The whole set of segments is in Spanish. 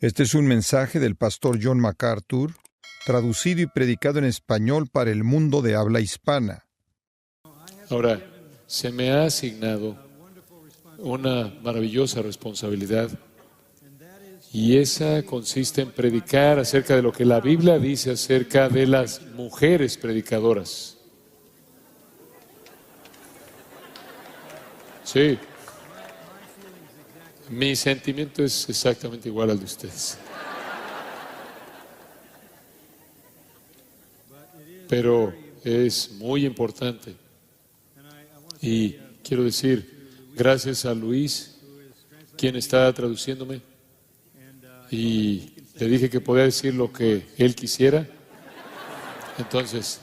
Este es un mensaje del pastor John MacArthur, traducido y predicado en español para el mundo de habla hispana. Ahora, se me ha asignado una maravillosa responsabilidad y esa consiste en predicar acerca de lo que la Biblia dice acerca de las mujeres predicadoras. Sí, mi sentimiento es exactamente igual al de ustedes. Pero es muy importante. Y quiero decir, gracias a Luis, quien está traduciéndome, y le dije que podía decir lo que él quisiera. Entonces,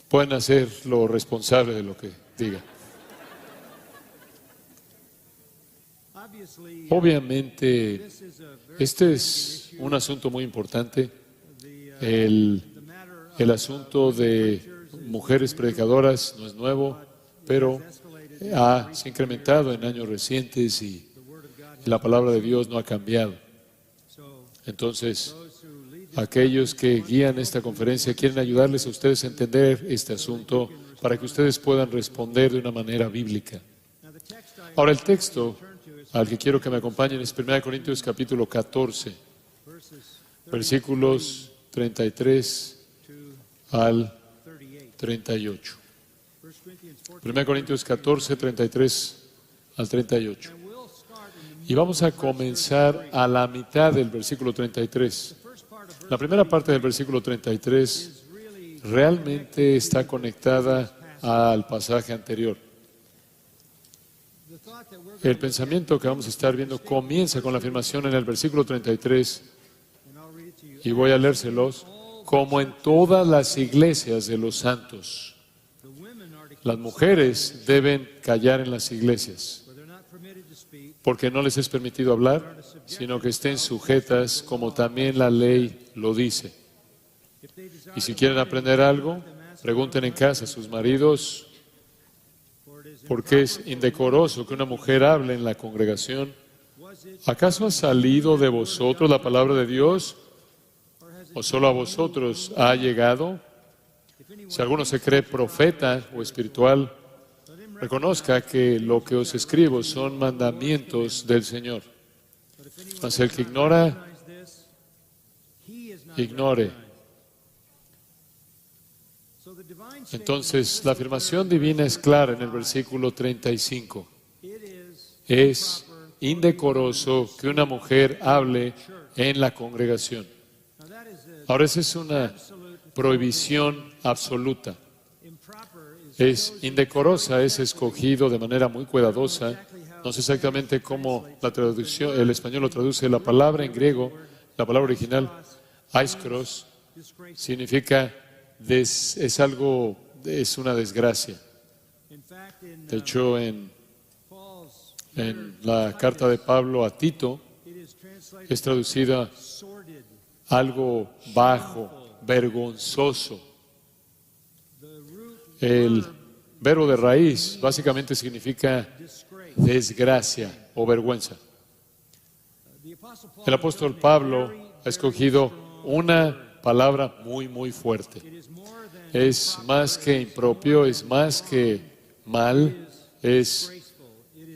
pueden hacerlo responsable de lo que diga. Obviamente, este es un asunto muy importante. El asunto de mujeres predicadoras no es nuevo, pero se ha incrementado en años recientes y la palabra de Dios no ha cambiado. Entonces, aquellos que guían esta conferencia quieren ayudarles a ustedes a entender este asunto para que ustedes puedan responder de una manera bíblica. Ahora, el texto al que quiero que me acompañen es 1 Corintios capítulo 14, versículos 33 al 38. 1 Corintios 14, 33 al 38. Y vamos a comenzar a la mitad del versículo 33. La primera parte del versículo 33 realmente está conectada al pasaje anterior. El pensamiento que vamos a estar viendo comienza con la afirmación en el versículo 33, y voy a leérselos, como en todas las iglesias de los santos. Las mujeres deben callar en las iglesias, porque no les es permitido hablar, sino que estén sujetas como también la ley lo dice. Y si quieren aprender algo, pregunten en casa a sus maridos, porque es indecoroso que una mujer hable en la congregación. ¿Acaso ha salido de vosotros la palabra de Dios? ¿O solo a vosotros ha llegado? Si alguno se cree profeta o espiritual, reconozca que lo que os escribo son mandamientos del Señor. Mas el que ignora, ignore. Entonces, la afirmación divina es clara en el versículo 35. Es indecoroso que una mujer hable en la congregación. Ahora, esa es una prohibición absoluta. Es indecorosa, es escogido de manera muy cuidadosa. No sé exactamente cómo la traducción, el español lo traduce. La palabra en griego, la palabra original, aiskros, significa es una desgracia. De hecho, en la carta de Pablo a Tito es traducida algo bajo, vergonzoso. El verbo de raíz básicamente significa desgracia o vergüenza. El apóstol Pablo ha escogido una palabra muy, muy fuerte. Es más que impropio, es más que mal, es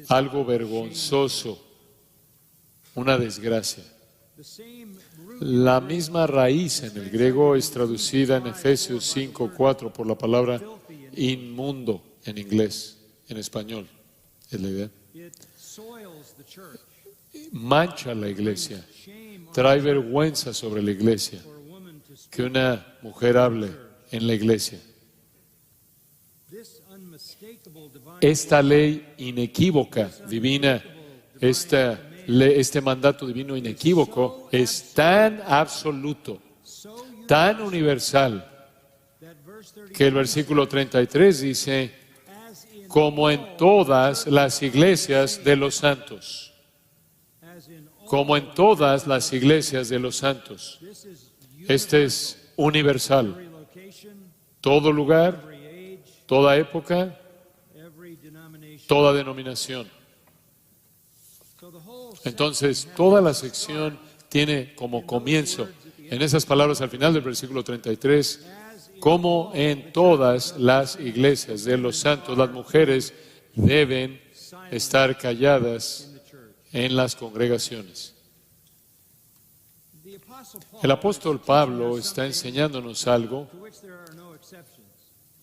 algo vergonzoso, una desgracia. La misma raíz en el griego es traducida en Efesios 5:4 por la palabra inmundo en inglés, en español, es la idea. Mancha la iglesia, trae vergüenza sobre la iglesia que una mujer hable en la iglesia. Esta ley inequívoca, divina, este mandato divino inequívoco es tan absoluto, tan universal, que el versículo 33 dice, como en todas las iglesias de los santos. Como en todas las iglesias de los santos. Este es universal. Todo lugar, toda época, toda denominación. Entonces, toda la sección tiene como comienzo, en esas palabras al final del versículo 33, como en todas las iglesias de los santos, las mujeres deben estar calladas en las congregaciones. El apóstol Pablo está enseñándonos algo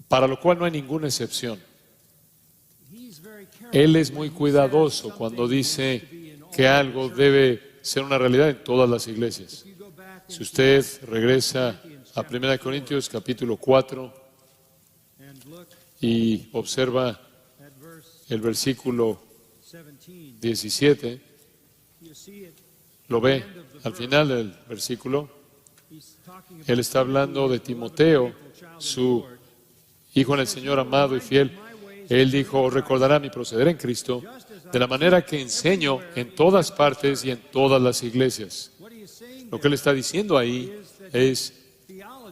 para lo cual no hay ninguna excepción. Él es muy cuidadoso cuando dice que algo debe ser una realidad en todas las iglesias. Si usted regresa a 1 Corintios capítulo 4 y observa el versículo 17, lo ve al final del versículo. Él está hablando de Timoteo, su hijo en el Señor amado y fiel. Él dijo, recordará mi proceder en Cristo de la manera que enseño en todas partes y en todas las iglesias. Lo que él está diciendo ahí es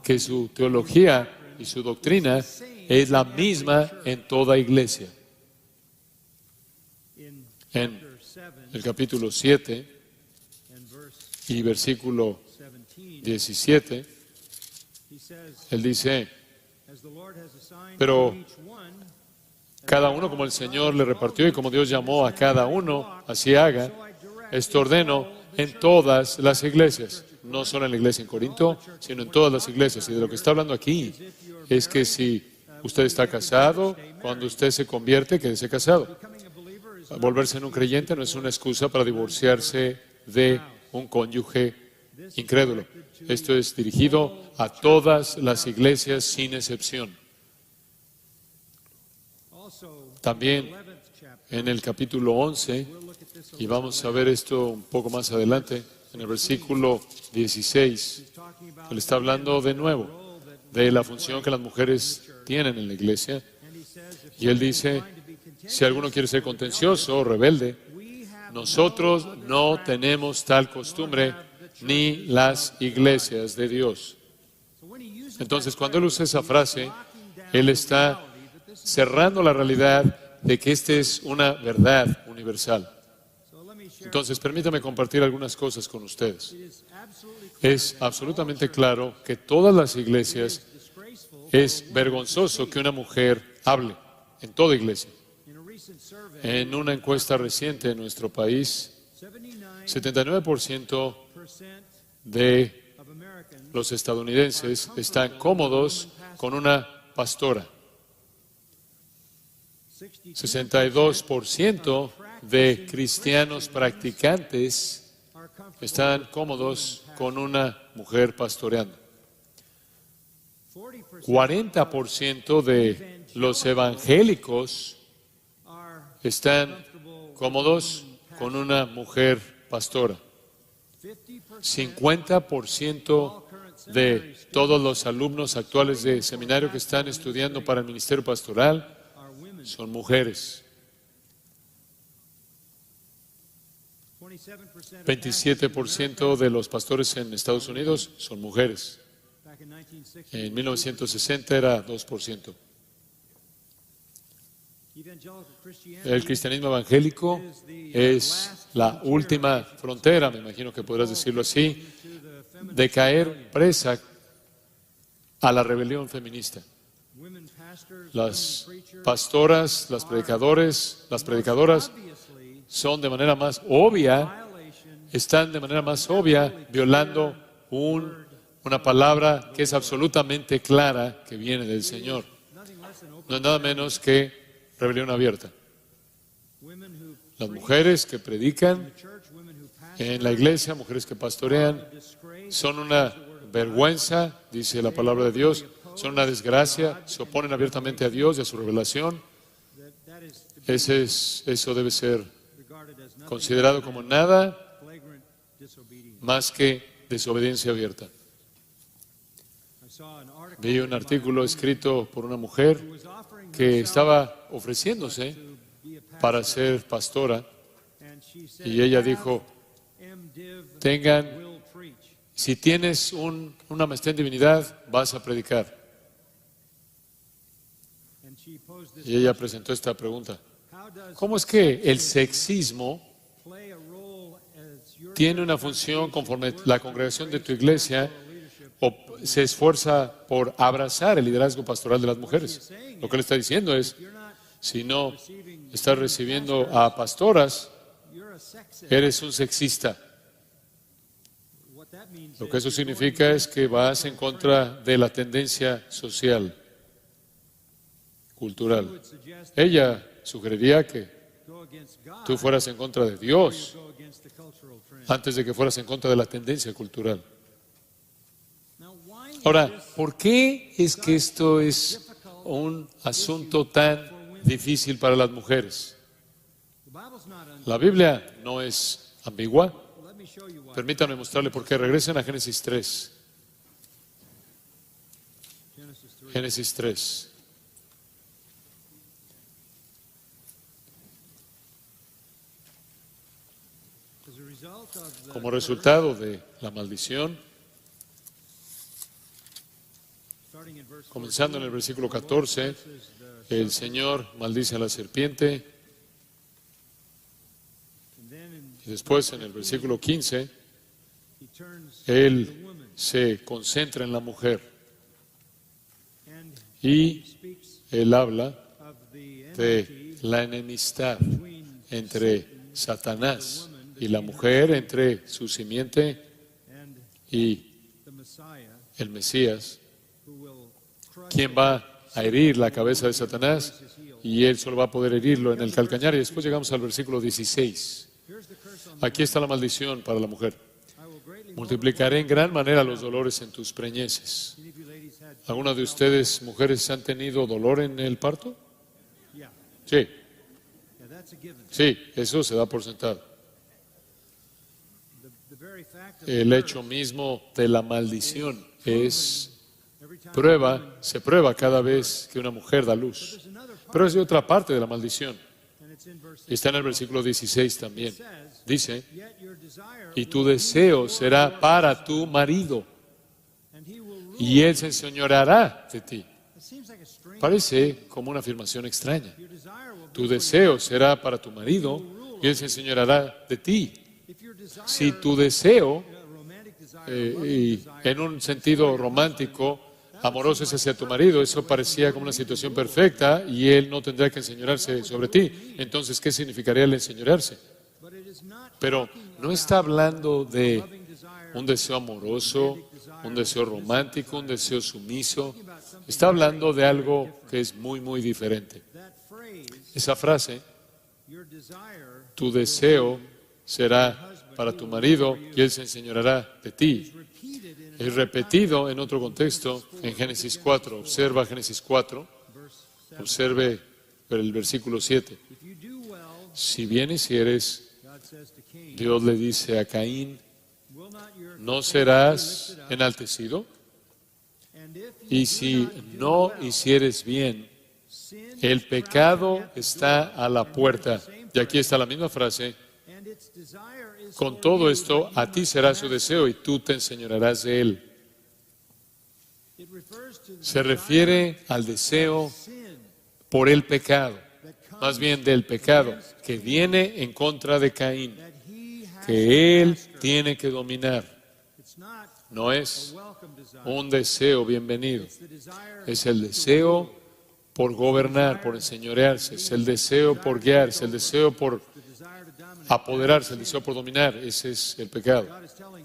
que su teología y su doctrina es la misma en toda iglesia. En el capítulo 7 y versículo 17, él dice, pero cada uno como el Señor le repartió y como Dios llamó a cada uno, así haga. Esto ordeno en todas las iglesias, no solo en la iglesia en Corinto, sino en todas las iglesias. Y de lo que está hablando aquí es que si usted está casado, cuando usted se convierte, quédese casado. Volverse en un creyente no es una excusa para divorciarse de un cónyuge incrédulo. Esto es dirigido a todas las iglesias sin excepción. También en el capítulo 11, y vamos a ver esto un poco más adelante, en el versículo 16, él está hablando de nuevo de la función que las mujeres tienen en la iglesia. Y él dice, si alguno quiere ser contencioso o rebelde, nosotros no tenemos tal costumbre ni las iglesias de Dios. Entonces, cuando él usa esa frase, él está cerrando la realidad de que esta es una verdad universal. Entonces, permítame compartir algunas cosas con ustedes. Es absolutamente claro que todas las iglesias es vergonzoso que una mujer hable, en toda iglesia. En una encuesta reciente en nuestro país, 79% de los estadounidenses están cómodos con una pastora. 62% de cristianos practicantes están cómodos con una mujer pastoreando. 40% de los evangélicos están cómodos con una mujer pastora. 50% de todos los alumnos actuales de seminario que están estudiando para el ministerio pastoral son mujeres. 27% de los pastores en Estados Unidos son mujeres. En 1960 era 2%. El cristianismo evangélico es la última frontera, me imagino que podrás decirlo así, de caer presa a la rebelión feminista. Las pastoras, las predicadoras son de manera más obvia, están de manera más obvia violando una palabra que es absolutamente clara que viene del Señor. No es nada menos que rebelión abierta. Las mujeres que predican en la iglesia, mujeres que pastorean, son una vergüenza, dice la palabra de Dios, son una desgracia, se oponen abiertamente a Dios y a su revelación. Eso debe ser considerado como nada más que desobediencia abierta. Vi un artículo escrito por una mujer que estaba ofreciéndose para ser pastora y ella dijo, si tienes una maestría en divinidad, vas a predicar. Y ella presentó esta pregunta: ¿cómo es que el sexismo tiene una función conforme la congregación de tu iglesia se esfuerza por abrazar el liderazgo pastoral de las mujeres. Lo que él está diciendo es, si no estás recibiendo a pastoras, eres un sexista. Lo que eso significa es que vas en contra de la tendencia social, cultural. Ella sugeriría que tú fueras en contra de Dios antes de que fueras en contra de la tendencia cultural. Ahora, ¿por qué es que esto es un asunto tan difícil para las mujeres? La Biblia no es ambigua. Permítanme mostrarle por qué. Regresen a Génesis 3. Génesis 3. Como resultado de la maldición, comenzando en el versículo 14, el Señor maldice a la serpiente. Y después, en el versículo 15, Él se concentra en la mujer. Y Él habla de la enemistad entre Satanás y la mujer, entre su simiente y el Mesías, quien va a herir la cabeza de Satanás, y él solo va a poder herirlo en el calcañar. Y después llegamos al versículo 16. Aquí está la maldición para la mujer. Multiplicaré en gran manera los dolores en tus preñeces. ¿Alguna de ustedes, mujeres, han tenido dolor en el parto? Sí. Sí, eso se da por sentado. El hecho mismo de la maldición se prueba cada vez que una mujer da luz. Pero es de otra parte de la maldición. Está en el versículo 16 también. Dice, y tu deseo será para tu marido, y él se enseñoreará de ti. Parece como una afirmación extraña. Tu deseo será para tu marido, y él se enseñoreará de ti. Si tu deseo, y en un sentido romántico, amoroso, es hacia tu marido, eso parecía como una situación perfecta y él no tendrá que enseñorearse sobre ti. Entonces, ¿qué significaría el enseñorearse? Pero no está hablando de un deseo amoroso, un deseo romántico, un deseo sumiso. Está hablando de algo que es muy, muy diferente. Esa frase, tu deseo será para tu marido y él se enseñoreará de ti, es repetido en otro contexto en Génesis 4. Observa Génesis 4, observe el versículo 7. Si bien hicieres, Dios le dice a Caín, ¿no serás enaltecido? Y si no hicieres bien, el pecado está a la puerta. Y aquí está la misma frase. Con todo esto, a ti será su deseo y tú te enseñorearás de él. Se refiere al deseo por el pecado, más bien del pecado que viene en contra de Caín, que él tiene que dominar. No es un deseo bienvenido, es el deseo por gobernar, por enseñorearse, es el deseo por guiarse, el deseo por apoderarse, el deseo por dominar. Ese es el pecado.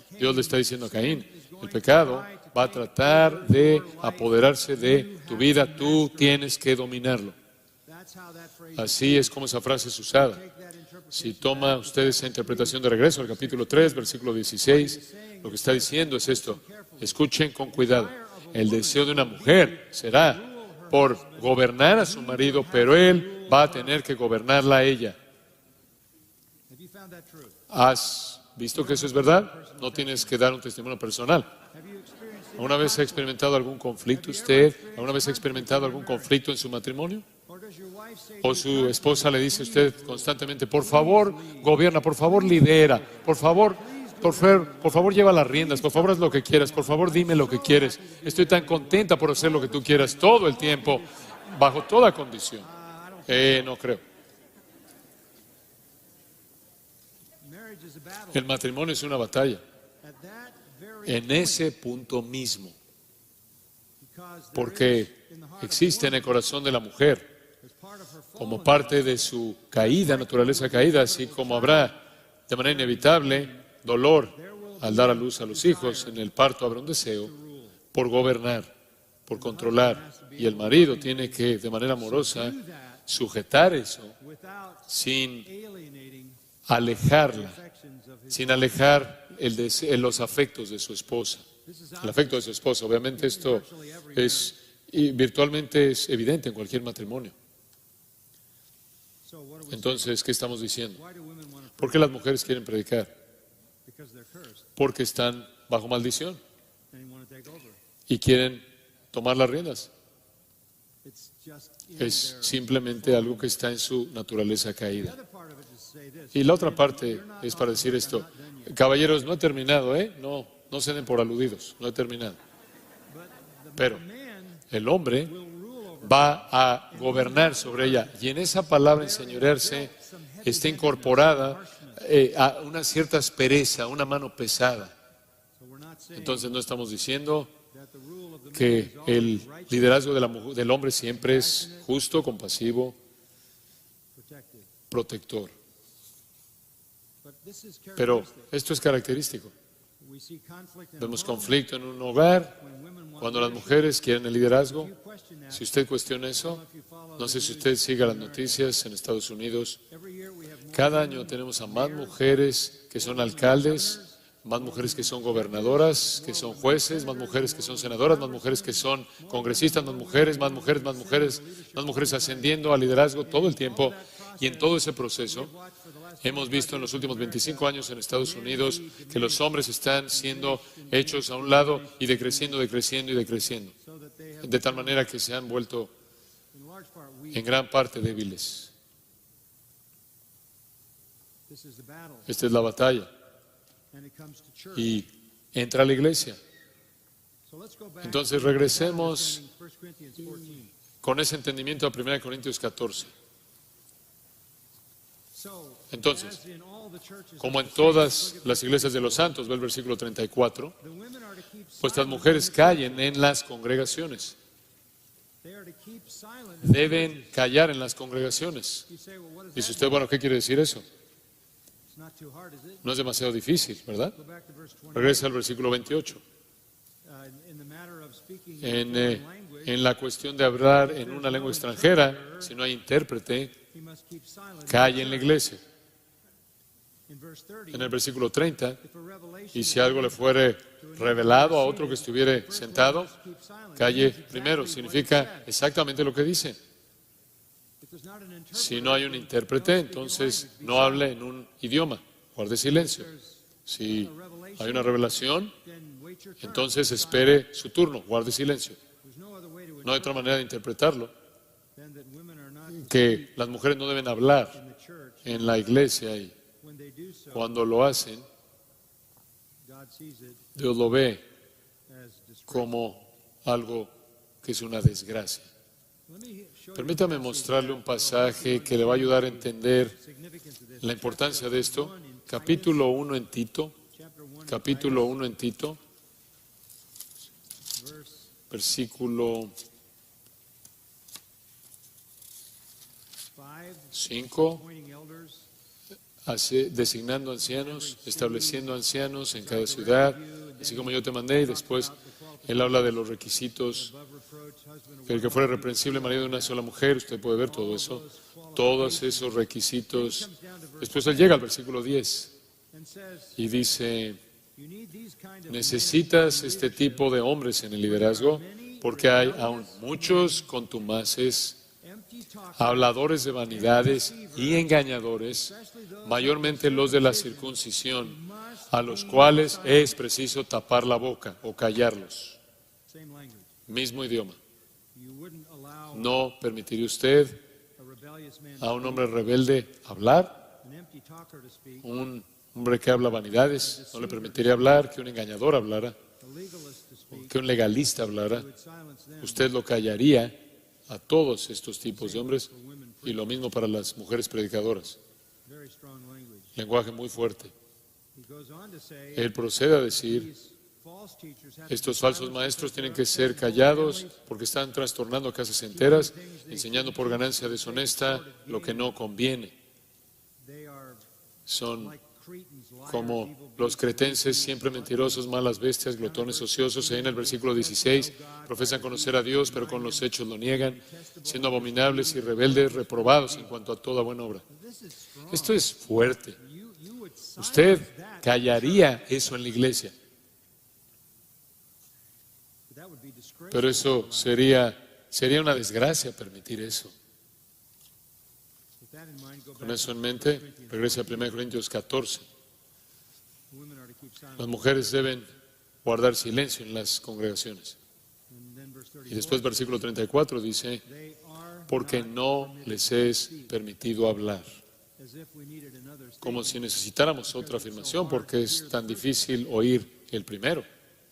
Dios le está diciendo a Caín, el pecado va a tratar de apoderarse de tu vida, tú tienes que dominarlo. Así es como esa frase es usada. Si toma usted esa interpretación de regreso al capítulo 3, versículo 16, lo que está diciendo es esto. Escuchen con cuidado. El deseo de una mujer será por gobernar a su marido, pero él va a tener que gobernarla a ella. ¿Has visto que eso es verdad? No tienes que dar un testimonio personal. ¿Alguna vez ha experimentado algún conflicto usted? ¿Alguna vez ha experimentado algún conflicto en su matrimonio? ¿O su esposa le dice a usted constantemente, por favor, gobierna, por favor, lidera, por favor, lleva las riendas, por favor, haz lo que quieras, por favor, dime lo que quieres. Estoy tan contenta por hacer lo que tú quieras todo el tiempo, bajo toda condición. No creo. El matrimonio es una batalla. En ese punto mismo. Porque existe en el corazón de la mujer, como parte de su caída, naturaleza caída, así como habrá de manera inevitable dolor al dar a luz a los hijos, en el parto habrá un deseo por gobernar, por controlar. Y el marido tiene que, de manera amorosa, sujetar eso sin alejarla, sin alejar los afectos de su esposa. El afecto de su esposa. Obviamente esto es virtualmente es evidente en cualquier matrimonio. Entonces, ¿qué estamos diciendo? ¿Por qué las mujeres quieren predicar? Porque están bajo maldición y quieren tomar las riendas. Es simplemente algo que está en su naturaleza caída. Y la otra parte es para decir esto. Caballeros, no he terminado, No se den por aludidos, no he terminado. Pero el hombre va a gobernar sobre ella. Y en esa palabra enseñorearse está incorporada a una cierta aspereza, una mano pesada. Entonces no estamos diciendo que el liderazgo del hombre siempre es justo, compasivo, protector. Pero esto es característico. Vemos conflicto en un hogar cuando las mujeres quieren el liderazgo. Si usted cuestiona eso, no sé si usted siga las noticias en Estados Unidos. Cada año tenemos a más mujeres que son alcaldes, más mujeres que son gobernadoras, que son jueces, más mujeres que son senadoras, más mujeres que son congresistas, más mujeres, más mujeres, más mujeres, más mujeres ascendiendo al liderazgo todo el tiempo. Y en todo ese proceso hemos visto en los últimos 25 años en Estados Unidos que los hombres están siendo hechos a un lado y decreciendo, decreciendo y decreciendo, de tal manera que se han vuelto en gran parte débiles. Esta es la batalla. Y entra a la iglesia. Entonces regresemos con ese entendimiento a 1 Corintios 14. Entonces, como en todas las iglesias de los santos, ve el versículo 34, pues las mujeres callen en las congregaciones. Deben callar en las congregaciones. Dice usted, bueno, ¿qué quiere decir eso? No es demasiado difícil, ¿verdad? Regresa al versículo 28. En la cuestión de hablar en una lengua extranjera, si no hay intérprete, calle en la iglesia. En el versículo 30, y si algo le fuere revelado a otro que estuviere sentado, calle primero. Significa exactamente lo que dice. Si no hay un intérprete, entonces no hable en un idioma, guarde silencio. Si hay una revelación, entonces espere su turno, guarde silencio. No hay otra manera de interpretarlo que las mujeres no deben hablar en la iglesia, y cuando lo hacen, Dios lo ve como algo que es una desgracia. Permítame mostrarle un pasaje que le va a ayudar a entender la importancia de esto. Capítulo 1 en Tito, versículo 5, designando ancianos, estableciendo ancianos en cada ciudad, así como yo te mandé. Y después él habla de los requisitos, que el que fuera reprensible marido de una sola mujer. Usted puede ver todo eso, todos esos requisitos. Después él llega al versículo 10 y dice: necesitas este tipo de hombres en el liderazgo, porque hay aún muchos contumaces, habladores de vanidades y engañadores, mayormente los de la circuncisión, a los cuales es preciso tapar la boca o callarlos. Mismo idioma. ¿No permitiría usted a un hombre rebelde hablar? Un hombre que habla vanidades, ¿no le permitiría hablar? Que un engañador hablara, que un legalista hablara. Usted lo callaría a todos estos tipos de hombres, y lo mismo para las mujeres predicadoras. Lenguaje muy fuerte. Él procede a decir, estos falsos maestros tienen que ser callados porque están trastornando casas enteras, enseñando por ganancia deshonesta lo que no conviene. Son como los cretenses, siempre mentirosos, malas bestias, glotones, ociosos. Ahí en el versículo 16, profesan conocer a Dios, pero con los hechos lo niegan, siendo abominables y rebeldes, reprobados en cuanto a toda buena obra. Esto es fuerte. Usted callaría eso en la iglesia. Pero eso sería una desgracia permitir eso. Con eso en mente, regrese a 1 Corintios 14. Las mujeres deben guardar silencio en las congregaciones. Y después versículo 34 dice, porque no les es permitido hablar. Como si necesitáramos otra afirmación, porque es tan difícil oír el primero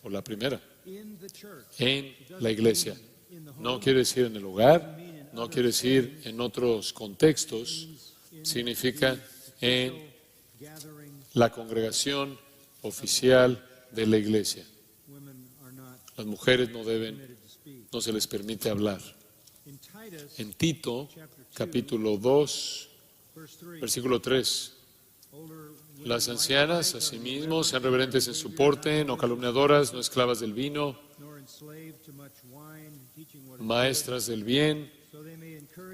o la primera. En la iglesia. No quiere decir en el hogar, no quiere decir en otros contextos, significa en la congregación oficial de la iglesia. Las mujeres no se les permite hablar. En Tito, capítulo 2, versículo 3, las ancianas, asimismo, sean reverentes en su porte, no calumniadoras, no esclavas del vino, maestras del bien,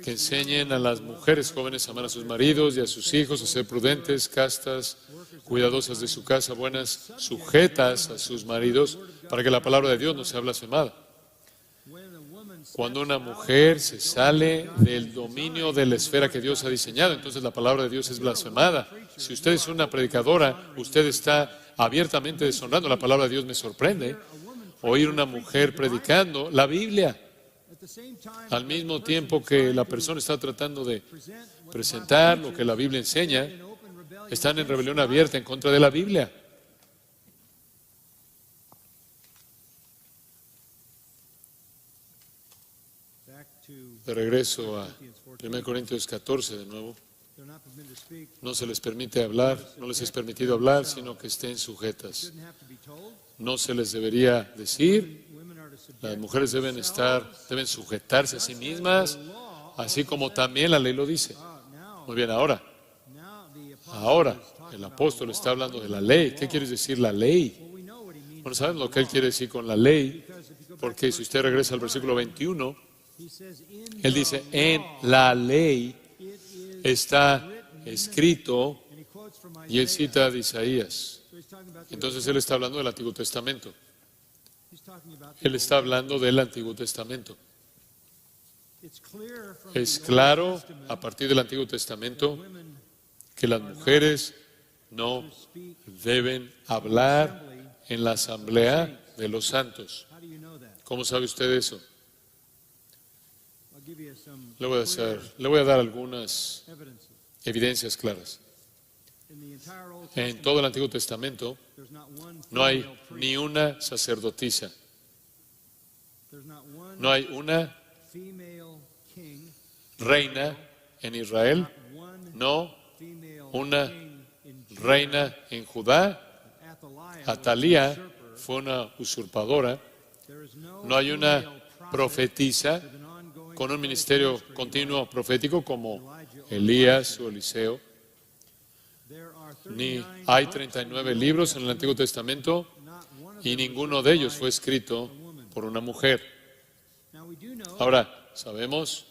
que enseñen a las mujeres jóvenes a amar a sus maridos y a sus hijos, a ser prudentes, castas, cuidadosas de su casa, buenas, sujetas a sus maridos, para que la palabra de Dios no sea blasfemada. Cuando una mujer se sale del dominio de la esfera que Dios ha diseñado, entonces la palabra de Dios es blasfemada. Si usted es una predicadora, usted está abiertamente deshonrando la palabra de Dios. Me sorprende oír una mujer predicando la Biblia al mismo tiempo que la persona está tratando de presentar lo que la Biblia enseña. Están en rebelión abierta en contra de la Biblia. De regreso a 1 Corintios 14 de nuevo. No se les permite hablar, no les es permitido hablar, sino que estén sujetas. No se les debería decir, las mujeres deben sujetarse a sí mismas, así como también la ley lo dice. Muy bien, ahora el apóstol está hablando de la ley. ¿Qué quiere decir la ley? Bueno, ¿saben lo que él quiere decir con la ley? Porque si usted regresa al versículo 21, él dice, en la ley está escrito, y él cita de Isaías. Entonces él está hablando del Antiguo Testamento. Él está hablando del Antiguo Testamento. Es claro a partir del Antiguo Testamento que las mujeres no deben hablar en la asamblea de los santos. ¿Cómo sabe usted eso? Le voy a dar algunas evidencias claras. En todo el Antiguo Testamento no hay ni una sacerdotisa, no hay una reina en Israel, no una reina en Judá. Atalía fue una usurpadora. No hay una profetisa con un ministerio continuo profético como Elías o Eliseo. Ni hay 39 libros en el Antiguo Testamento y ninguno de ellos fue escrito por una mujer. Ahora, sabemos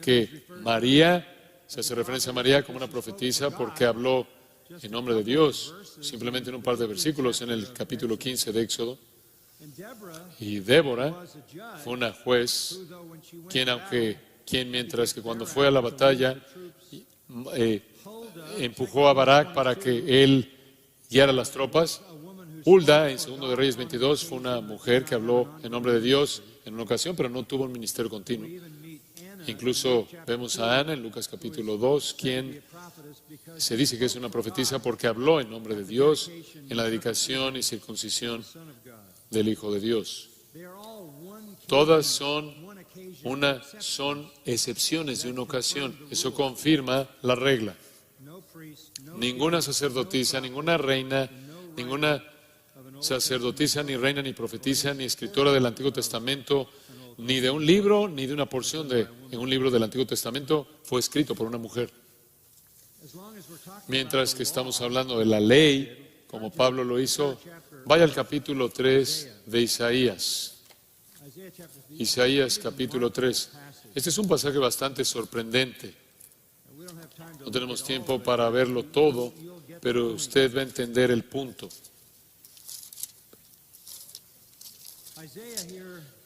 que María, se hace referencia a María como una profetisa porque habló en nombre de Dios, simplemente en un par de versículos en el capítulo 15 de Éxodo. Y Débora fue una juez, quien mientras que cuando fue a la batalla empujó a Barak para que él guiara las tropas. Hulda, en 2 de Reyes 22, fue una mujer que habló en nombre de Dios en una ocasión, pero no tuvo un ministerio continuo. Incluso vemos a Ana en Lucas capítulo 2, quien se dice que es una profetisa porque habló en nombre de Dios en la dedicación y circuncisión del Hijo de Dios. Todas son excepciones de una ocasión. Eso confirma la regla. Ninguna sacerdotisa, ninguna reina, ninguna sacerdotisa, ni reina, ni profetisa, ni escritora del Antiguo Testamento, ni de un libro, ni de una porción de un libro del Antiguo Testamento fue escrito por una mujer. Mientras que estamos hablando de la ley, como Pablo lo hizo, vaya al capítulo 3 de Isaías. Isaías capítulo 3. Este es un pasaje bastante sorprendente. No tenemos tiempo para verlo todo, pero usted va a entender el punto.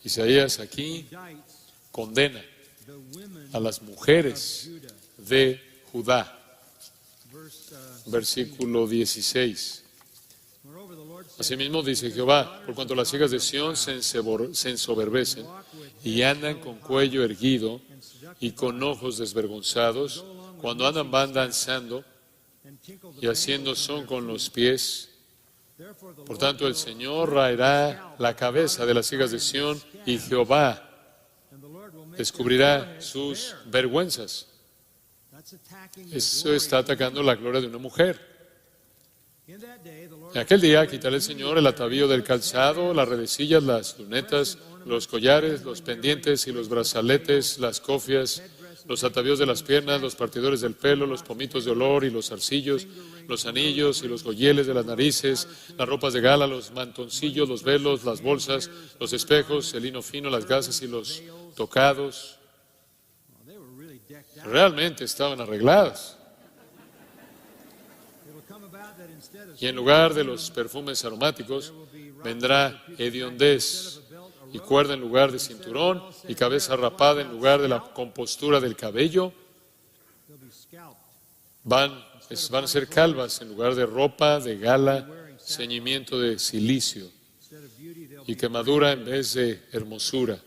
Isaías aquí condena a las mujeres de Judá. Versículo 16. Asimismo dice Jehová, por cuanto las hijas de Sión se ensoberbecen y andan con cuello erguido y con ojos desvergonzados, cuando andan van danzando y haciendo son con los pies. Por tanto, el Señor raerá la cabeza de las hijas de Sión y Jehová descubrirá sus vergüenzas. Eso está atacando la gloria de una mujer. En aquel día quitará el Señor el atavío del calzado, las redecillas, las lunetas, los collares, los pendientes y los brazaletes, las cofias, los atavíos de las piernas, los partidores del pelo, los pomitos de olor y los zarcillos, los anillos y los goyeles de las narices, las ropas de gala, los mantoncillos, los velos, las bolsas, los espejos, el lino fino, las gasas y los tocados. Realmente estaban arregladas. Y en lugar de los perfumes aromáticos, vendrá hediondez y cuerda en lugar de cinturón y cabeza rapada en lugar de la compostura del cabello. Van a ser calvas en lugar de ropa de gala, ceñimiento de cilicio y quemadura en vez de hermosura.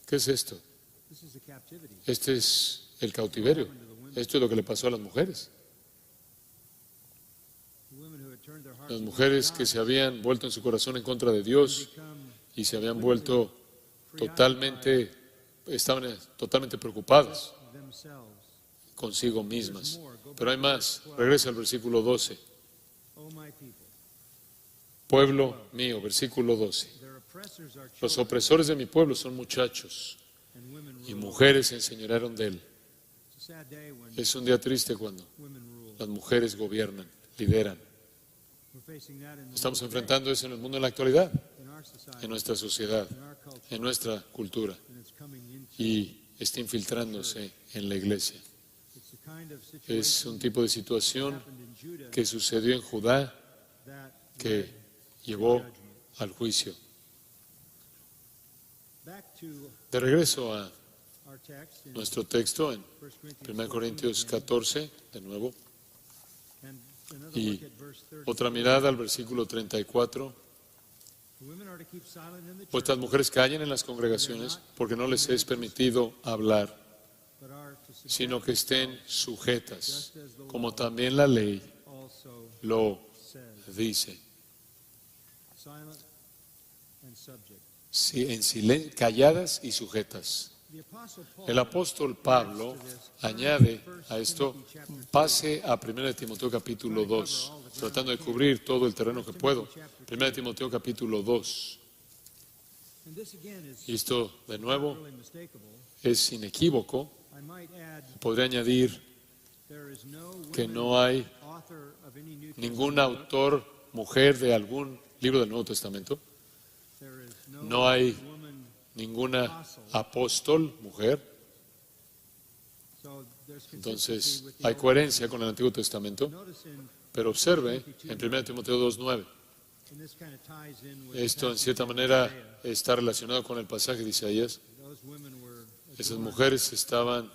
¿Qué es esto? Este es el cautiverio. Esto es lo que le pasó a las mujeres. Las mujeres que se habían vuelto en su corazón en contra de Dios y se habían vuelto estaban totalmente preocupadas consigo mismas. Pero hay más. Regresa al versículo 12. Pueblo mío, versículo 12. Los opresores de mi pueblo son muchachos y mujeres se enseñorearon de él. Es un día triste cuando las mujeres gobiernan, lideran. Estamos enfrentando eso en el mundo en la actualidad, en nuestra sociedad, en nuestra cultura, y está infiltrándose en la iglesia. Es un tipo de situación que sucedió en Judá que llevó al juicio. De regreso a nuestro texto en 1 Corintios 14, de nuevo, y otra mirada al versículo 34. Vuestras mujeres callen en las congregaciones porque no les es permitido hablar, sino que estén sujetas, como también la ley lo dice. Sí, calladas y sujetas. El apóstol Pablo añade a esto, pase a 1 Timoteo capítulo 2, tratando de cubrir todo el terreno que puedo. 1 Timoteo capítulo 2. Y esto, de nuevo, es inequívoco. Podría añadir que no hay ningún autor, mujer de algún libro del Nuevo Testamento. No hay ninguna apóstol, mujer. Entonces, hay coherencia con el Antiguo Testamento. Pero observe en 1 Timoteo 2:9. Esto, en cierta manera, está relacionado con el pasaje de Isaías. Esas mujeres estaban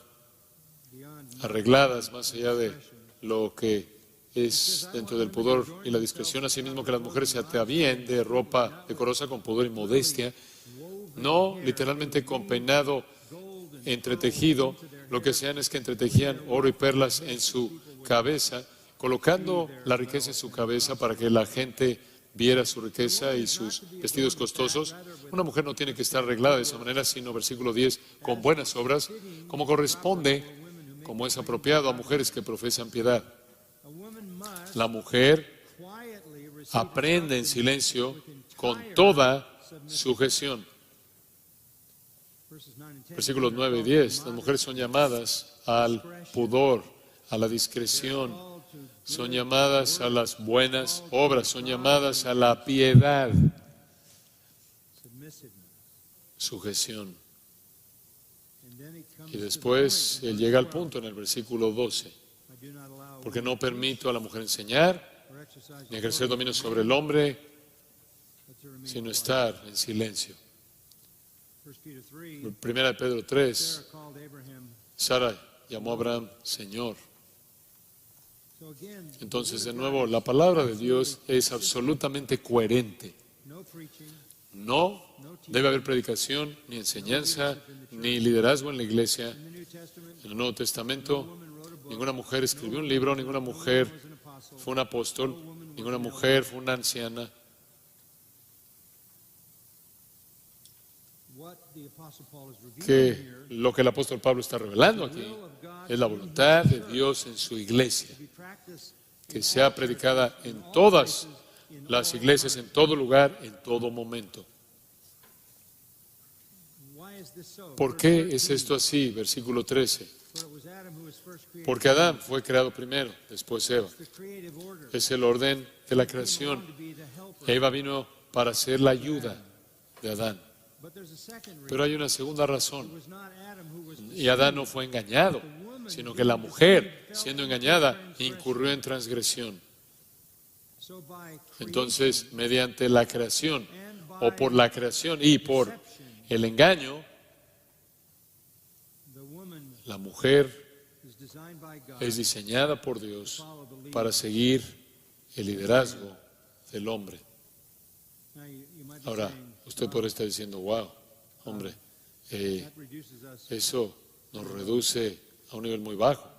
arregladas más allá de lo que es dentro del pudor y la discreción, así mismo que las mujeres se atavíen de ropa decorosa con pudor y modestia, no literalmente con peinado entretejido. Lo que hacían es que entretejían oro y perlas en su cabeza, colocando la riqueza en su cabeza para que la gente viera su riqueza y sus vestidos costosos. Una mujer no tiene que estar arreglada de esa manera, sino, versículo 10, con buenas obras, como corresponde, como es apropiado a mujeres que profesan piedad. La mujer aprende en silencio con toda sujeción. Versículos 9 y 10. Las mujeres son llamadas al pudor, a la discreción, son llamadas a las buenas obras, son llamadas a la piedad, sujeción. Y después él llega al punto en el versículo 12. Porque no permito a la mujer enseñar ni ejercer dominio sobre el hombre, sino estar en silencio. Primera de Pedro 3, Sara llamó a Abraham Señor. Entonces, de nuevo, la palabra de Dios es absolutamente coherente. No debe haber predicación, ni enseñanza, ni liderazgo en la iglesia. En el Nuevo Testamento, ninguna mujer escribió un libro, ninguna mujer fue un apóstol, ninguna mujer fue una anciana. Que lo que el apóstol Pablo está revelando aquí es la voluntad de Dios en su iglesia, que sea predicada en todas las iglesias, en todo lugar, en todo momento. ¿Por qué es esto así? Versículo 13. Porque Adán fue creado primero, después Eva. Es el orden de la creación. Eva vino para ser la ayuda de Adán. Pero hay una segunda razón. Y Adán no fue engañado, sino que la mujer, siendo engañada, incurrió en transgresión. Entonces, mediante la creación, o por la creación y por el engaño, la mujer es diseñada por Dios para seguir el liderazgo del hombre. Ahora, usted podrá estar diciendo, wow, hombre, eso nos reduce a un nivel muy bajo.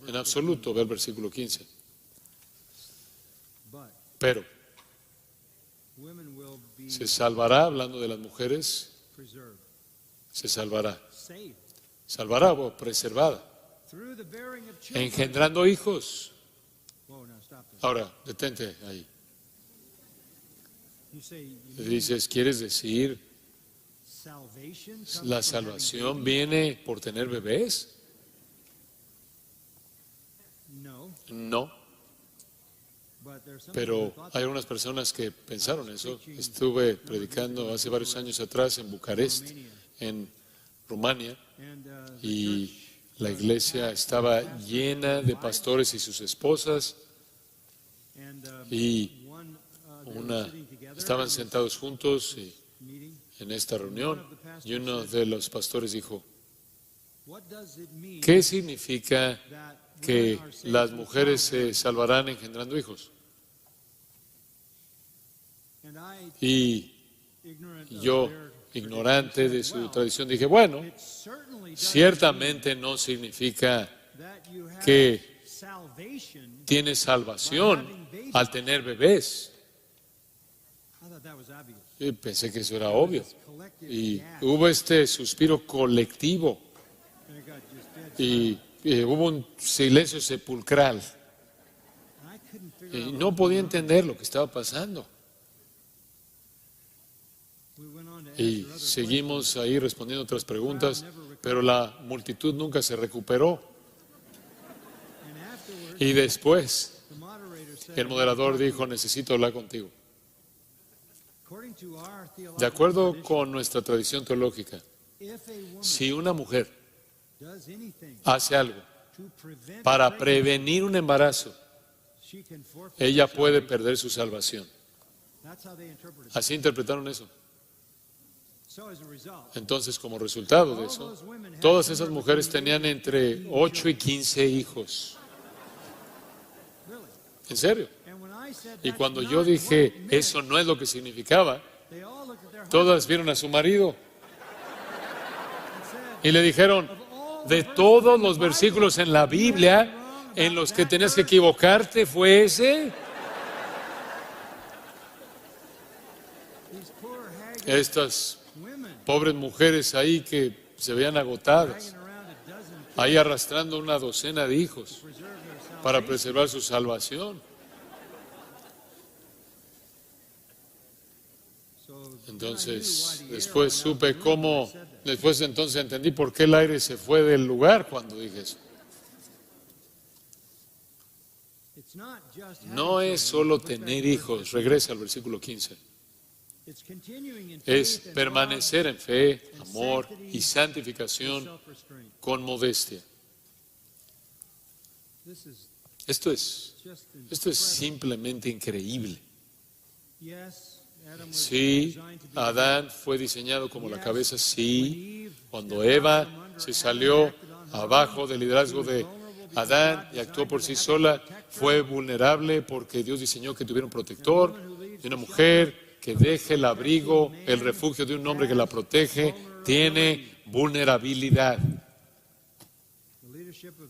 En absoluto, ve el versículo 15. Pero, se salvará, hablando de las mujeres, se salvará. Salvará o preservada, engendrando hijos. Ahora, detente ahí. Dices, ¿quieres decir la salvación viene por tener bebés? No. Pero hay algunas personas que pensaron eso. Estuve predicando hace varios años atrás en Bucarest, en Rumania, y la iglesia estaba llena de pastores y sus esposas, y estaban sentados juntos en esta reunión, y uno de los pastores dijo, ¿qué significa que las mujeres se salvarán engendrando hijos? Y yo, ignorante de su tradición, dije, bueno, ciertamente no significa que tienes salvación al tener bebés. Y pensé que eso era obvio. Y hubo este suspiro colectivo y hubo un silencio sepulcral. Y no podía entender lo que estaba pasando. Y seguimos ahí respondiendo otras preguntas, pero la multitud nunca se recuperó. Y después, el moderador dijo, necesito hablar contigo. De acuerdo con nuestra tradición teológica, si una mujer hace algo para prevenir un embarazo, ella puede perder su salvación. Así interpretaron eso. Entonces, como resultado de eso, todas esas mujeres tenían entre 8 y 15 hijos. ¿En serio? Y cuando yo dije, eso no es lo que significaba, todas vieron a su marido y le dijeron, de todos los versículos en la Biblia en los que tenías que equivocarte, ¿fue ese? Estas pobres mujeres ahí que se veían agotadas ahí arrastrando una docena de hijos para preservar su salvación. Entonces, después supe cómo, después entonces entendí por qué el aire se fue del lugar cuando dije eso. No es solo tener hijos, regresa al versículo 15. Es permanecer en fe, amor y santificación con modestia. Esto es simplemente increíble. Sí, Adán fue diseñado como la cabeza, sí. Cuando Eva se salió abajo del liderazgo de Adán y actuó por sí sola, fue vulnerable porque Dios diseñó que tuviera un protector, y una mujer que deje el abrigo, el refugio de un hombre que la protege, tiene vulnerabilidad.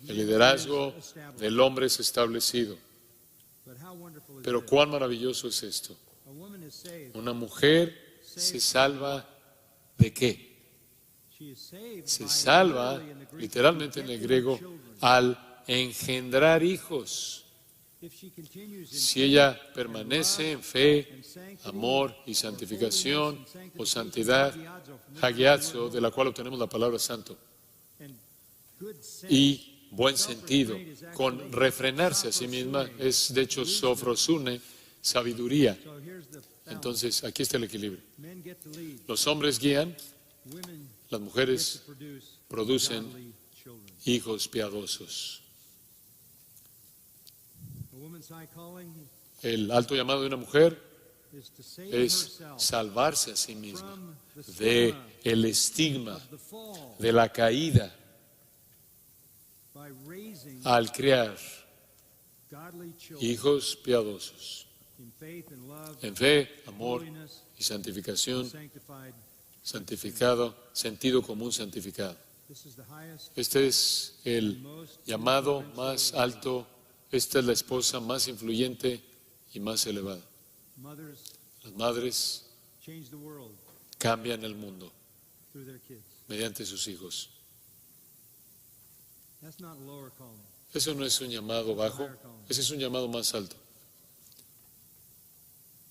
El liderazgo del hombre es establecido. Pero cuán maravilloso es esto. Una mujer se salva ¿de qué? Se salva, literalmente en el griego, al engendrar hijos. Si ella permanece en fe, amor y santificación o santidad, hagiazo, de la cual obtenemos la palabra santo, y buen sentido, con refrenarse a sí misma, es de hecho sofrosune, sabiduría. Entonces, aquí está el equilibrio. Los hombres guían, las mujeres producen hijos piadosos. El alto llamado de una mujer es salvarse a sí misma de el estigma, de la caída, al criar hijos piadosos en fe, amor y santificación, santificado, sentido común santificado. Este es el llamado más alto, esta es la esposa más influyente y más elevada. Las madres cambian el mundo mediante sus hijos. Eso no es un llamado bajo, ese es un llamado más alto.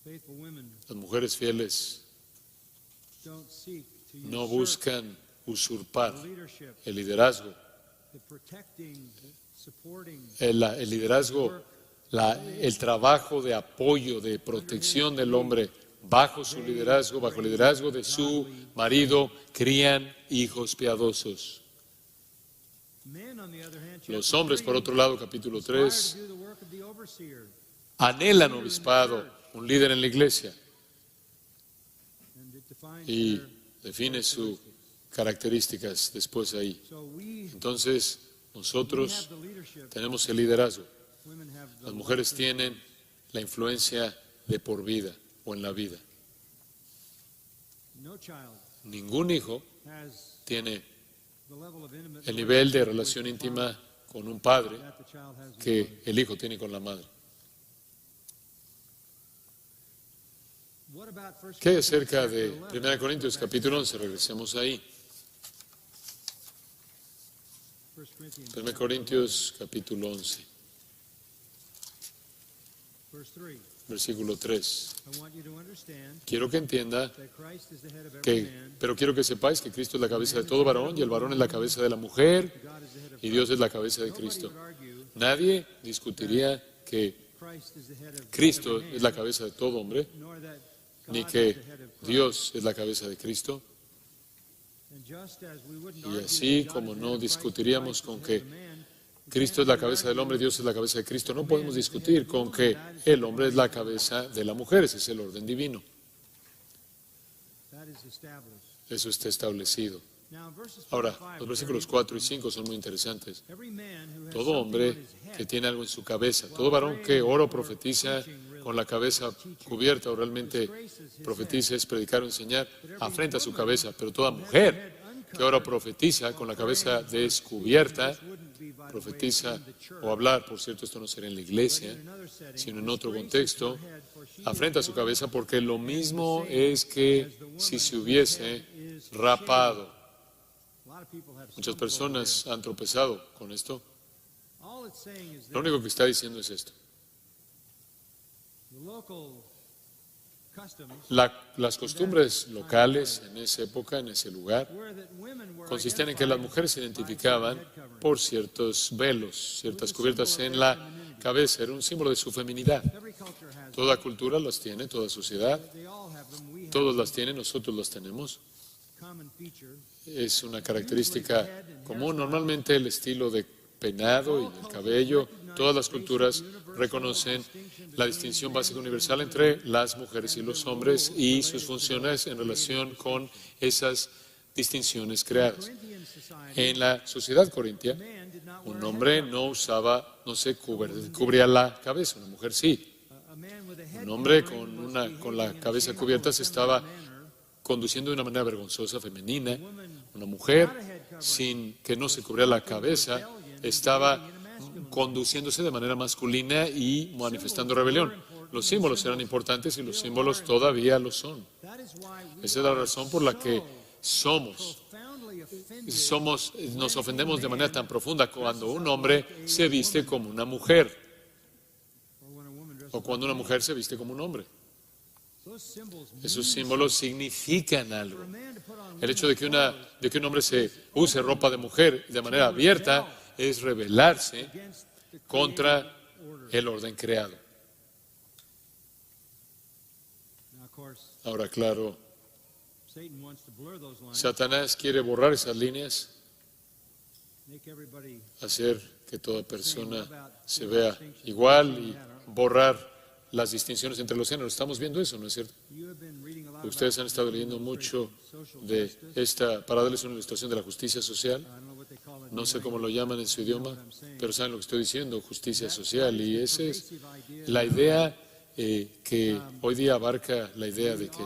Las mujeres fieles no buscan usurpar el liderazgo. El liderazgo, el trabajo de apoyo, de protección del hombre bajo su liderazgo, bajo el liderazgo de su marido, crían hijos piadosos. Los hombres, por otro lado, capítulo 3, anhelan obispado, un líder en la iglesia, y define sus características después ahí. Entonces, nosotros tenemos el liderazgo. Las mujeres tienen la influencia de por vida o en la vida. Ningún hijo tiene el nivel de relación íntima con un padre que el hijo tiene con la madre. ¿Qué acerca de 1 Corintios capítulo 11? Regresemos ahí. 1 Corintios capítulo 11, versículo 3. Quiero que entienda pero quiero que sepáis que Cristo es la cabeza de todo varón y el varón es la cabeza de la mujer y Dios es la cabeza de Cristo. Nadie discutiría que Cristo es la cabeza de todo hombre, ni que Dios es la cabeza de Cristo. Y así como no discutiríamos con que Cristo es la cabeza del hombre, Dios es la cabeza de Cristo, no podemos discutir con que el hombre es la cabeza de la mujer. Ese es el orden divino. Eso está establecido. Ahora, los versículos 4 y 5 son muy interesantes. Todo hombre que tiene algo en su cabeza, todo varón que ora o profetiza con la cabeza cubierta o realmente profetiza, es predicar o enseñar, afrenta su cabeza. Pero toda mujer que ora o profetiza con la cabeza descubierta, profetiza o hablar, por cierto, esto no será en la iglesia, sino en otro contexto, afrenta su cabeza porque lo mismo es que si se hubiese rapado. Muchas personas han tropezado con esto. Lo único que está diciendo es esto. Las costumbres locales en esa época, en ese lugar, consistían en que las mujeres se identificaban por ciertos velos, ciertas cubiertas en la cabeza. Era un símbolo de su feminidad. Toda cultura las tiene, toda sociedad, todos las tienen, nosotros las tenemos. Es una característica común. Normalmente el estilo de peinado y el cabello, todas las culturas reconocen la distinción básica universal entre las mujeres y los hombres y sus funciones en relación con esas distinciones creadas. En la sociedad corintia, un hombre no se cubría la cabeza, una mujer sí. Un hombre con la cabeza cubierta se estaba conduciendo de una manera vergonzosa, femenina. Una mujer sin que no se cubría la cabeza estaba conduciéndose de manera masculina y manifestando rebelión. Los símbolos eran importantes y los símbolos todavía lo son. Esa es la razón por la que nos ofendemos de manera tan profunda cuando un hombre se viste como una mujer o cuando una mujer se viste como un hombre. Esos símbolos significan algo. El hecho de que un hombre se use ropa de mujer de manera abierta es rebelarse contra el orden creado. Ahora, claro, Satanás quiere borrar esas líneas, hacer que toda persona se vea igual y borrar las distinciones entre los géneros. Estamos viendo eso, ¿no es cierto? Ustedes han estado leyendo mucho de esta, para darles una ilustración de la justicia social. No sé cómo lo llaman en su idioma, pero saben lo que estoy diciendo, justicia social. Y esa es la idea que hoy día abarca la idea de que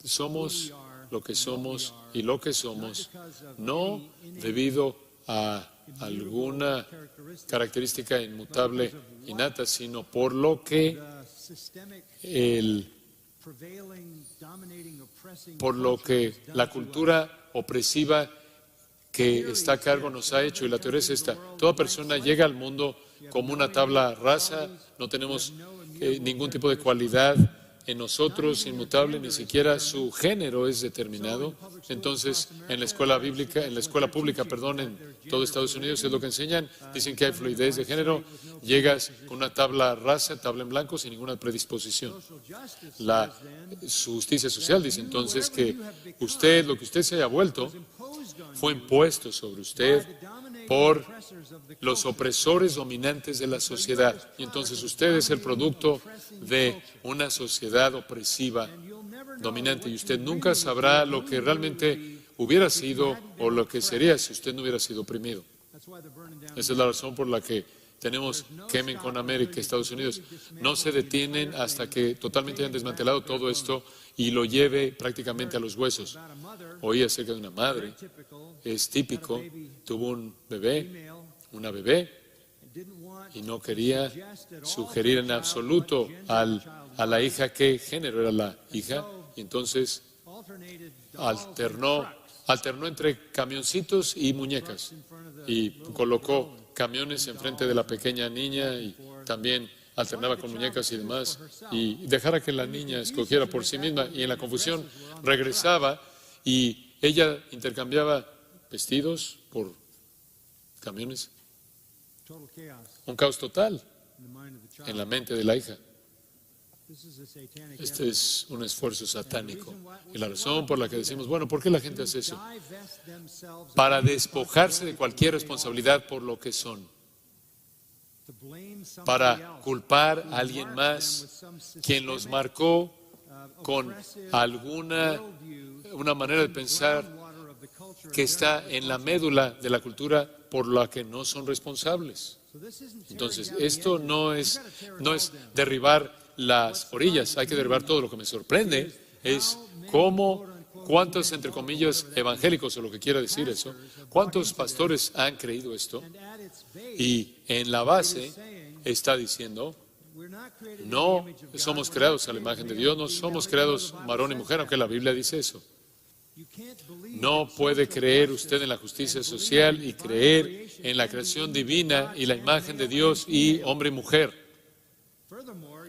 somos lo que somos y lo que somos, no debido a alguna característica inmutable innata, sino por lo que la cultura opresiva que está a cargo nos ha hecho. Y la teoría es esta: toda persona llega al mundo como una tabla rasa, no tenemos ningún tipo de cualidad en nosotros inmutable, ni siquiera su género es determinado. Entonces, en la escuela pública, en todo Estados Unidos es lo que enseñan. Dicen que hay fluidez de género. Llegas con una tabla rasa, tabla en blanco, sin ninguna predisposición. Su justicia social dice entonces que lo que usted se haya vuelto, fue impuesto sobre usted por los opresores dominantes de la sociedad. Y entonces usted es el producto de una sociedad opresiva dominante y usted nunca sabrá lo que realmente hubiera sido o lo que sería si usted no hubiera sido oprimido. Esa es la razón por la que tenemos Quemen con América, Estados Unidos. No se detienen hasta que totalmente hayan desmantelado todo esto y lo lleve prácticamente a los huesos. Oí acerca de una madre, es típico, tuvo una bebé, y no quería sugerir en absoluto a la hija qué género era la hija, y entonces alternó entre camioncitos y muñecas, y colocó camiones enfrente de la pequeña niña y también alternaba con muñecas y demás, y dejara que la niña escogiera por sí misma, y en la confusión regresaba y ella intercambiaba vestidos por camiones. Un caos total en la mente de la hija. Este es un esfuerzo satánico. Y la razón por la que decimos, bueno, ¿por qué la gente hace eso? Para despojarse de cualquier responsabilidad por lo que son. Para culpar a alguien más, quien los marcó con una manera de pensar que está en la médula de la cultura por la que no son responsables. Entonces, esto no es derribar las orillas, hay que derribar todo. Lo que me sorprende es cuántos, entre comillas, evangélicos, o lo que quiera decir eso, cuántos pastores han creído esto, y en la base está diciendo, no somos creados a la imagen de Dios, no somos creados varón y mujer, aunque la Biblia dice eso. No puede creer usted en la justicia social y creer en la creación divina y la imagen de Dios y hombre y mujer.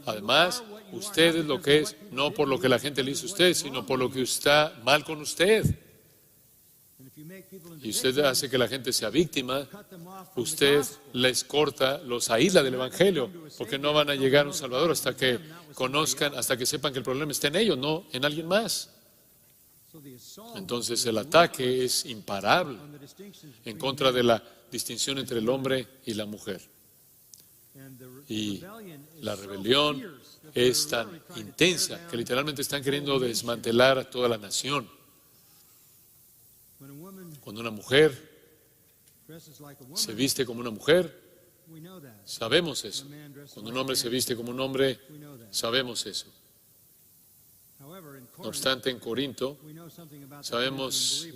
Además, usted es lo que es, no por lo que la gente le hizo a usted, sino por lo que está mal con usted. Y usted hace que la gente sea víctima, usted les corta, los aísla del Evangelio, porque no van a llegar a un Salvador hasta que conozcan, hasta que sepan que el problema está en ellos, no en alguien más. Entonces el ataque es imparable en contra de la distinción entre el hombre y la mujer. Y la rebelión es tan intensa que literalmente están queriendo desmantelar a toda la nación. Cuando una mujer se viste como una mujer, sabemos eso. Cuando un hombre se viste como un hombre, sabemos eso. No obstante, en Corinto,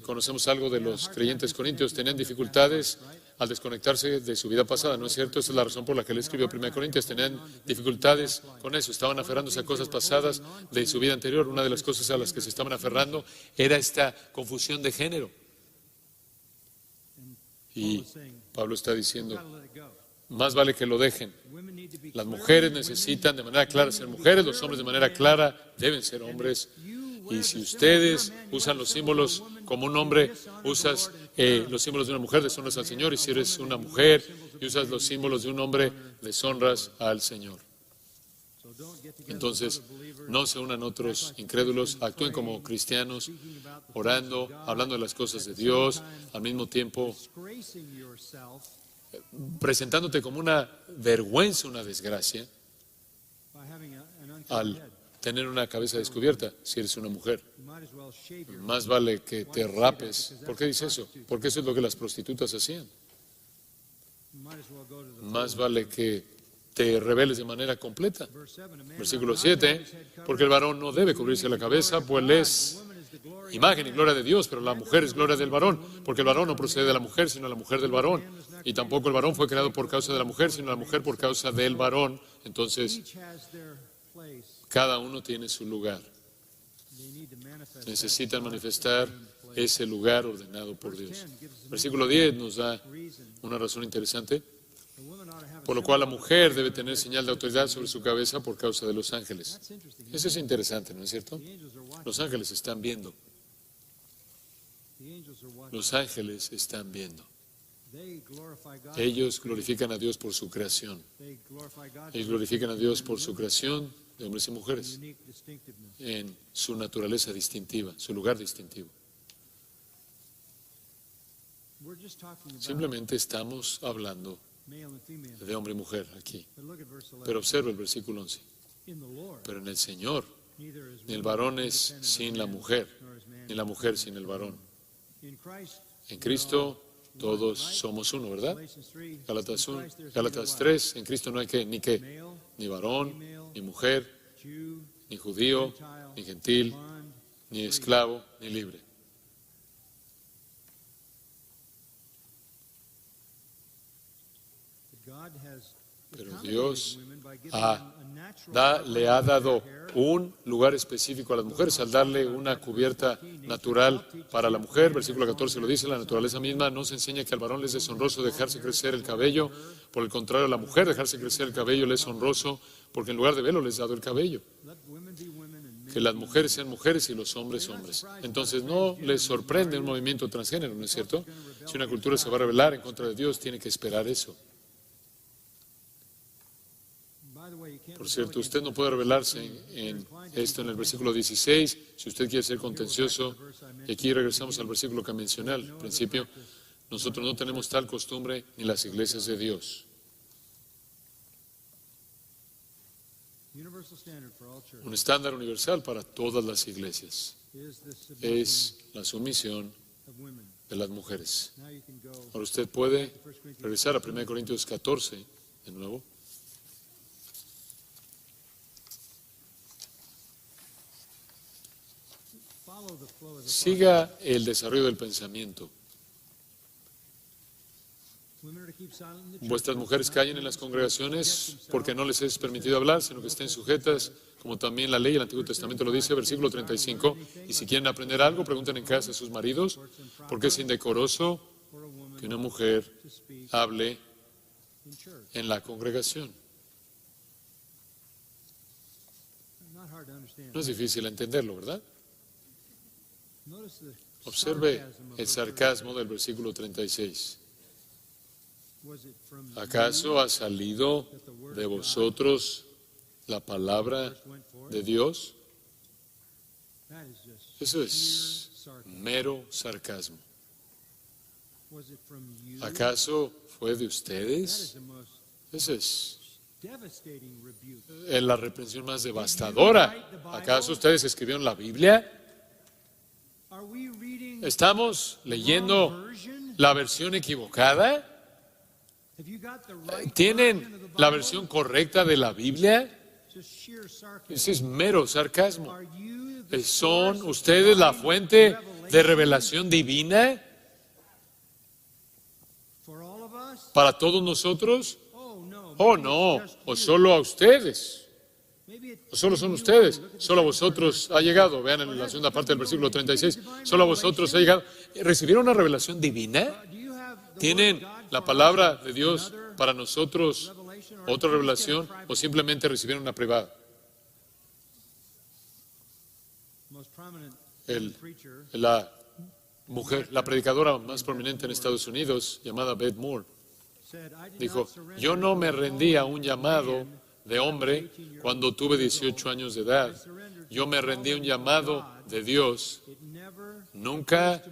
conocemos algo de los creyentes corintios, tenían dificultades al desconectarse de su vida pasada, ¿no es cierto? Esa es la razón por la que él escribió 1 Corintios, tenían dificultades con eso, estaban aferrándose a cosas pasadas de su vida anterior. Una de las cosas a las que se estaban aferrando era esta confusión de género. Y Pablo está diciendo, más vale que lo dejen. Las mujeres necesitan de manera clara ser mujeres, los hombres de manera clara deben ser hombres. Y si ustedes usan los símbolos como un hombre, usas los símbolos de una mujer, deshonras al Señor. Y si eres una mujer y usas los símbolos de un hombre, deshonras al Señor. Entonces, no se unan otros incrédulos, actúen como cristianos, orando, hablando de las cosas de Dios, al mismo tiempo presentándote como una vergüenza, una desgracia, al tener una cabeza descubierta, si eres una mujer. Más vale que te rapes. ¿Por qué dice eso? Porque eso es lo que las prostitutas hacían. Más vale que te reveles de manera completa. Versículo 7, porque el varón no debe cubrirse la cabeza, pues él es imagen y gloria de Dios, pero la mujer es gloria del varón, porque el varón no procede de la mujer, sino la mujer del varón. Y tampoco el varón fue creado por causa de la mujer, sino la mujer por causa del varón. Entonces, cada uno tiene su lugar. Necesitan manifestar ese lugar ordenado por Dios. Versículo 10 nos da una razón interesante, por lo cual la mujer debe tener señal de autoridad sobre su cabeza por causa de los ángeles. Eso es interesante, ¿no es cierto? Los ángeles están viendo. Los ángeles están viendo. Ellos glorifican a Dios por su creación. Ellos glorifican a Dios por su creación de hombres y mujeres, en su naturaleza distintiva, su lugar distintivo. Simplemente estamos hablando de hombre y mujer aquí. Pero observa el versículo 11. Pero en el Señor, ni el varón es sin la mujer, ni la mujer sin el varón. En Cristo todos somos uno, ¿verdad? Gálatas 3, en Cristo no hay ni varón, ni mujer, ni judío, ni gentil, ni esclavo, ni libre. Pero Dios le ha dado un lugar específico a las mujeres al darle una cubierta natural para la mujer. Versículo 14 lo dice, la naturaleza misma nos enseña que al varón le es deshonroso dejarse crecer el cabello. Por el contrario, a la mujer dejarse crecer el cabello le es honroso porque en lugar de velo les ha dado el cabello. Que las mujeres sean mujeres y los hombres hombres. Entonces no les sorprende un movimiento transgénero, ¿no es cierto? Si una cultura se va a rebelar en contra de Dios, tiene que esperar eso. Por cierto, usted no puede revelarse en esto en el versículo 16, si usted quiere ser contencioso. Y aquí regresamos al versículo que mencioné al principio. Nosotros no tenemos tal costumbre ni las iglesias de Dios. Un estándar universal para todas las iglesias es la sumisión de las mujeres. Ahora usted puede regresar a 1 Corintios 14 de nuevo. Siga el desarrollo del pensamiento. Vuestras mujeres callen en las congregaciones porque no les es permitido hablar, sino que estén sujetas, como también la ley y el Antiguo Testamento lo dice, versículo 35. Y si quieren aprender algo, pregunten en casa a sus maridos, porque es indecoroso que una mujer hable en la congregación. No es difícil entenderlo, ¿verdad? Observe el sarcasmo del versículo 36. ¿Acaso ha salido de vosotros la palabra de Dios? Eso es mero sarcasmo. ¿Acaso fue de ustedes? Esa es la reprensión más devastadora. ¿Acaso ustedes escribieron la Biblia? ¿Estamos leyendo la versión equivocada? ¿Tienen la versión correcta de la Biblia? Ese es mero sarcasmo. ¿Son ustedes la fuente de revelación divina para todos nosotros? Oh, no, o solo a ustedes. O solo son ustedes, solo a vosotros ha llegado. Vean en la segunda parte del versículo 36, solo a vosotros ha llegado. ¿Recibieron una revelación divina? ¿Tienen la palabra de Dios para nosotros otra revelación o simplemente recibieron una privada? La mujer, la predicadora más prominente en Estados Unidos, llamada Beth Moore, dijo, yo no me rendí a un llamado de hombre cuando tuve 18 años de edad. Yo me rendí a un llamado de Dios. Nunca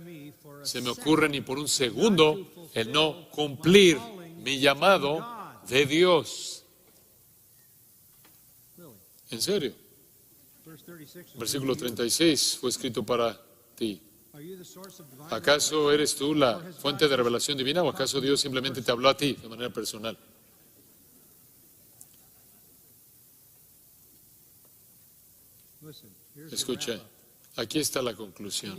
se me ocurre ni por un segundo el no cumplir mi llamado de Dios. ¿En serio? Versículo 36 fue escrito para ti. ¿Acaso eres tú la fuente de revelación divina o acaso Dios simplemente te habló a ti de manera personal? Escucha, aquí está la conclusión.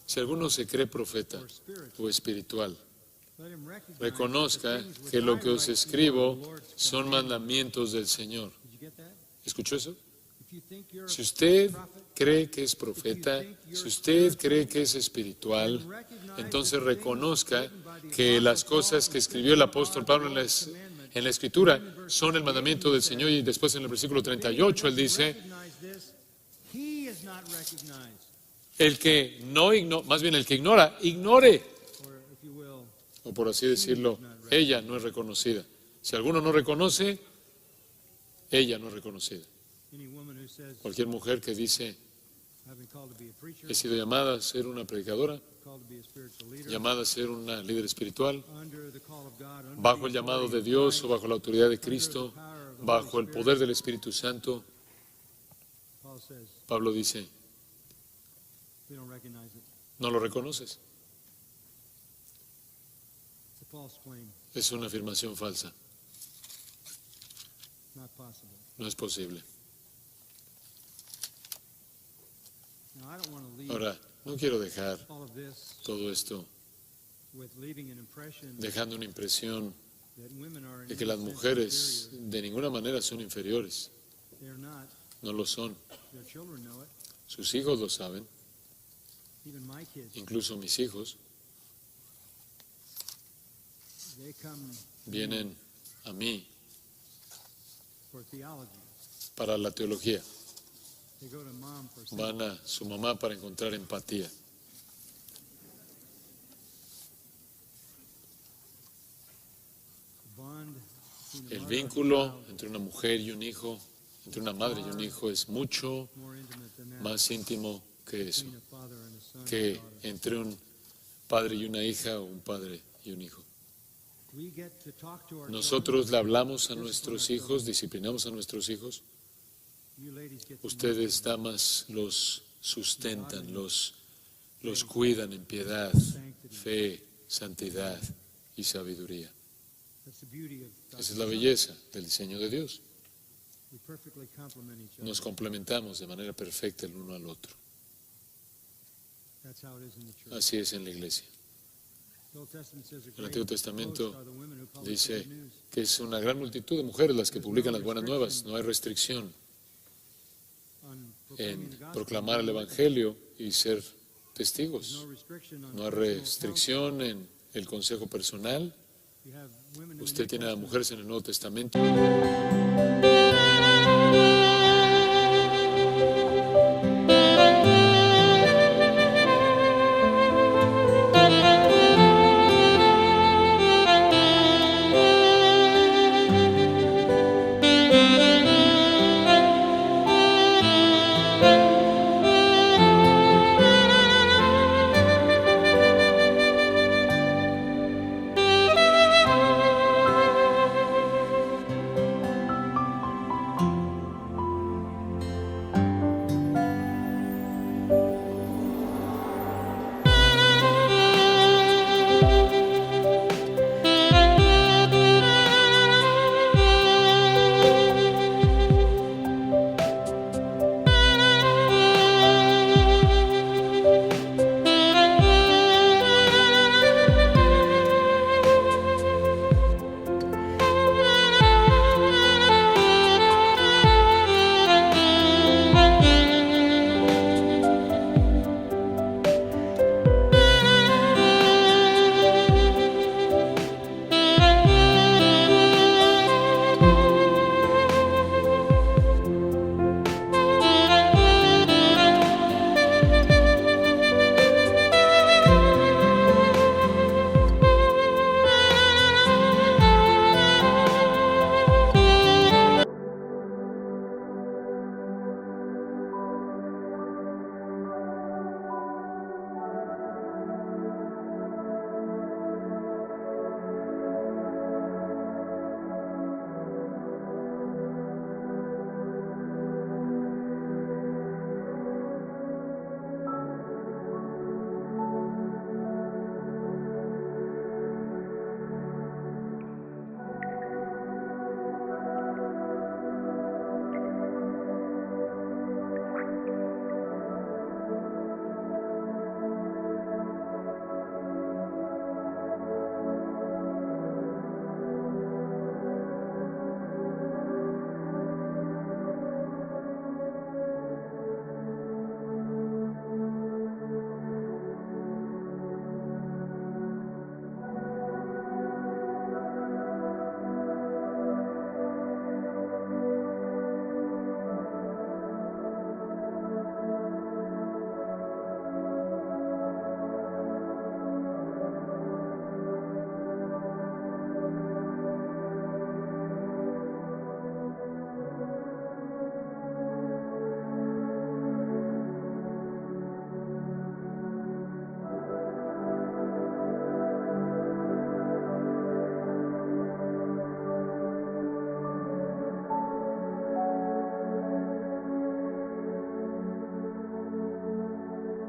Si alguno se cree profeta o espiritual, reconozca que lo que os escribo son mandamientos del Señor. ¿Escuchó eso? Si usted cree que es profeta, si usted cree que es espiritual, entonces reconozca que las cosas que escribió el apóstol Pablo en la Escritura son el mandamiento del Señor. Y después en el versículo 38 él dice, el que no ignora, más bien el que ignora, ignore. O por así decirlo, ella no es reconocida. Si alguno no reconoce, ella no es reconocida. Cualquier mujer que dice, he sido llamada a ser una predicadora, llamada a ser una líder espiritual, bajo el llamado de Dios o bajo la autoridad de Cristo, bajo el poder del Espíritu Santo, Pablo dice, no lo reconoces. Es una afirmación falsa. No es posible. Ahora, no quiero dejar todo esto dejando una impresión de que las mujeres de ninguna manera son inferiores. No lo son. Sus hijos lo saben, incluso mis hijos. Vienen a mí para la teología. Van a su mamá para encontrar empatía. El vínculo entre una mujer y un hijo, entre una madre y un hijo, es mucho más íntimo que eso, que entre un padre y una hija o un padre y un hijo. Nosotros le hablamos a nuestros hijos, disciplinamos a nuestros hijos. Ustedes, damas, los sustentan, los cuidan en piedad, fe, santidad y sabiduría. Esa es la belleza del diseño de Dios. Nos complementamos de manera perfecta el uno al otro. Así es en la iglesia. El Antiguo Testamento dice que es una gran multitud de mujeres las que publican las buenas nuevas. No hay restricción en proclamar el Evangelio y ser testigos. No hay restricción en el consejo personal. Usted tiene a mujeres en el Nuevo Testamento.